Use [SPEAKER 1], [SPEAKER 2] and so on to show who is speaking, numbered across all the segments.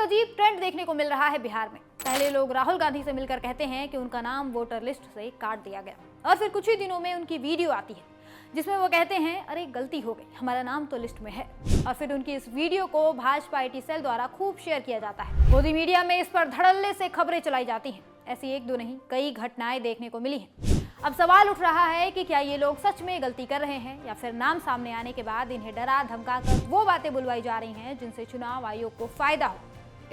[SPEAKER 1] अजीब ट्रेंड देखने को मिल रहा है बिहार में। पहले लोग राहुल गांधी से मिलकर कहते हैं कि उनका नाम वोटर लिस्ट से काट दिया गया, और फिर कुछ ही दिनों में उनकी वीडियो आती है जिसमें वो कहते हैं अरे गलती हो गई, हमारा नाम तो लिस्ट में है। और फिर उनकी इस वीडियो को भाजपा IT सेल द्वारा खूब शेयर किया जाता है। मोदी मीडिया में इस पर धड़ल्ले से खबरें चलाई जाती हैं। ऐसी एक दो नहीं, कई घटनाएं देखने को मिली हैं। अब सवाल उठ रहा है कि क्या ये लोग सच में गलती कर रहे हैं, या फिर नाम सामने आने के बाद इन्हें डरा धमका कर वो बातें बुलवाई जा रही हैं जिनसे चुनाव आयोग को फायदा हो।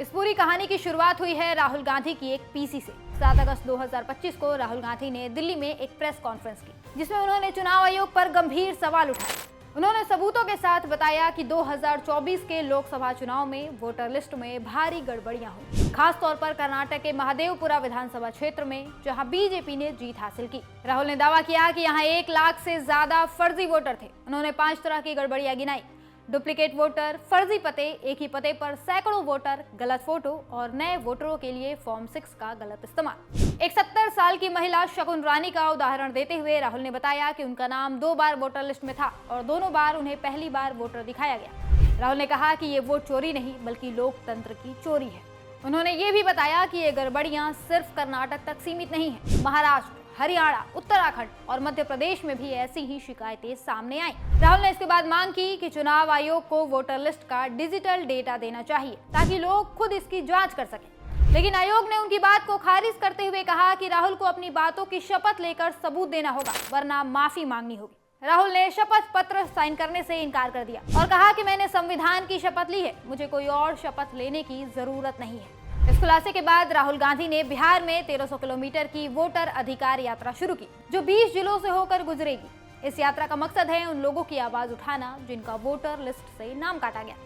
[SPEAKER 1] इस पूरी कहानी की शुरुआत हुई है राहुल गांधी की एक PC से। 7 अगस्त 2025 को राहुल गांधी ने दिल्ली में एक प्रेस कॉन्फ्रेंस की, जिसमें उन्होंने चुनाव आयोग पर गंभीर सवाल उठाए। उन्होंने सबूतों के साथ बताया कि 2024 के लोकसभा चुनाव में वोटर लिस्ट में भारी गड़बड़ियां हुई, खासतौर पर कर्नाटक के महादेवपुरा विधानसभा क्षेत्र में, जहां बीजेपी ने जीत हासिल की। राहुल ने दावा किया कि यहां 1 लाख से ज्यादा फर्जी वोटर थे। उन्होंने 5 तरह की गड़बड़ियां गिनाई: डुप्लीकेट वोटर, फर्जी पते, एक ही पते पर सैकड़ों वोटर, गलत फोटो और नए वोटरों के लिए फॉर्म 6 का गलत इस्तेमाल। एक 70 साल की महिला शकुन रानी का उदाहरण देते हुए राहुल ने बताया कि उनका नाम 2 बार वोटर लिस्ट में था और दोनों बार उन्हें पहली बार वोटर दिखाया गया। राहुल ने कहा कि ये वोट चोरी नहीं बल्कि लोकतंत्र की चोरी है। उन्होंने ये भी बताया कि ये गड़बड़ियां सिर्फ कर्नाटक तक सीमित नहीं है, महाराष्ट्र, हरियाणा, उत्तराखंड और मध्य प्रदेश में भी ऐसी ही शिकायतें सामने आई। राहुल ने इसके बाद मांग की कि चुनाव आयोग को वोटर लिस्ट का डिजिटल डेटा देना चाहिए ताकि लोग खुद इसकी जांच कर सकें। लेकिन आयोग ने उनकी बात को खारिज करते हुए कहा कि राहुल को अपनी बातों की शपथ लेकर सबूत देना होगा, वरना माफी मांगनी होगी। राहुल ने शपथ पत्र साइन करने से इनकार कर दिया और कहा कि मैंने संविधान की शपथ ली है, मुझे कोई और शपथ लेने की जरूरत नहीं है। इस खुलासे के बाद राहुल गांधी ने बिहार में 1300 किलोमीटर की वोटर अधिकार यात्रा शुरू की, जो 20 जिलों से होकर गुजरेगी। इस यात्रा का मकसद है उन लोगों की आवाज उठाना जिनका वोटर लिस्ट से नाम काटा गया।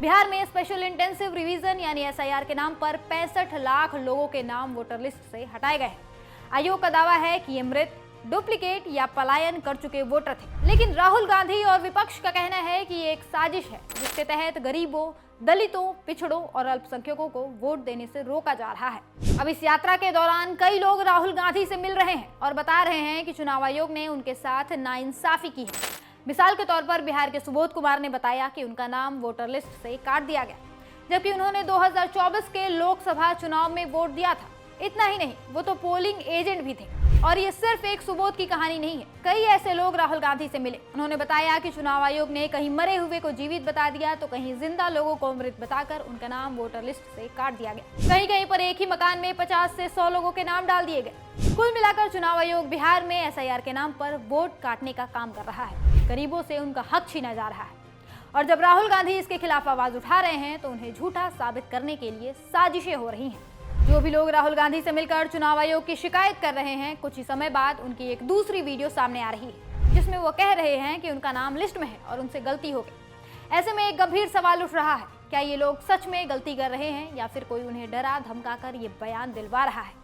[SPEAKER 1] बिहार में स्पेशल इंटेंसिव रिवीजन यानी SIR के नाम पर 65 लाख लोगों के नाम वोटर लिस्ट से हटाए गए हैं। आयोग का दावा है कि ये मृत, डुप्लीकेट या पलायन कर चुके वोटर थे। लेकिन राहुल गांधी और विपक्ष का कहना है कि ये एक साजिश है जिसके तहत गरीबों, दलितों, पिछड़ों और अल्पसंख्यकों को वोट देने से रोका जा रहा है। अब इस यात्रा के दौरान कई लोग राहुल गांधी से मिल रहे हैं और बता रहे हैं कि चुनाव आयोग ने उनके साथ नाइंसाफी की है। मिसाल के तौर पर बिहार के सुबोध कुमार ने बताया कि उनका नाम वोटर लिस्ट से काट दिया गया, जबकि उन्होंने 2024 के लोकसभा चुनाव में वोट दिया था। इतना ही नहीं, वो तो पोलिंग एजेंट भी थे। और ये सिर्फ एक सुबोध की कहानी नहीं है, कई ऐसे लोग राहुल गांधी से मिले। उन्होंने बताया कि चुनाव आयोग ने कहीं मरे हुए को जीवित बता दिया तो कहीं जिंदा लोगों को मृत बताकर उनका नाम वोटर लिस्ट से काट दिया गया। कहीं कहीं पर एक ही मकान में 50 से 100 लोगों के नाम डाल दिए गए। कुल मिलाकर चुनाव आयोग बिहार में SIR के नाम पर वोट काटने का काम कर रहा है, गरीबों से उनका हक छीना जा रहा है। और जब राहुल गांधी इसके खिलाफ आवाज उठा रहे हैं तो उन्हें झूठा साबित करने के लिए साजिशें हो रही हैं। जो भी लोग राहुल गांधी से मिलकर चुनाव आयोग की शिकायत कर रहे हैं, कुछ ही समय बाद उनकी एक दूसरी वीडियो सामने आ रही है जिसमें वो कह रहे हैं कि उनका नाम लिस्ट में है और उनसे गलती हो गई। ऐसे में एक गंभीर सवाल उठ रहा है, क्या ये लोग सच में गलती कर रहे हैं या फिर कोई उन्हें डरा धमका कर ये बयान दिलवा रहा है।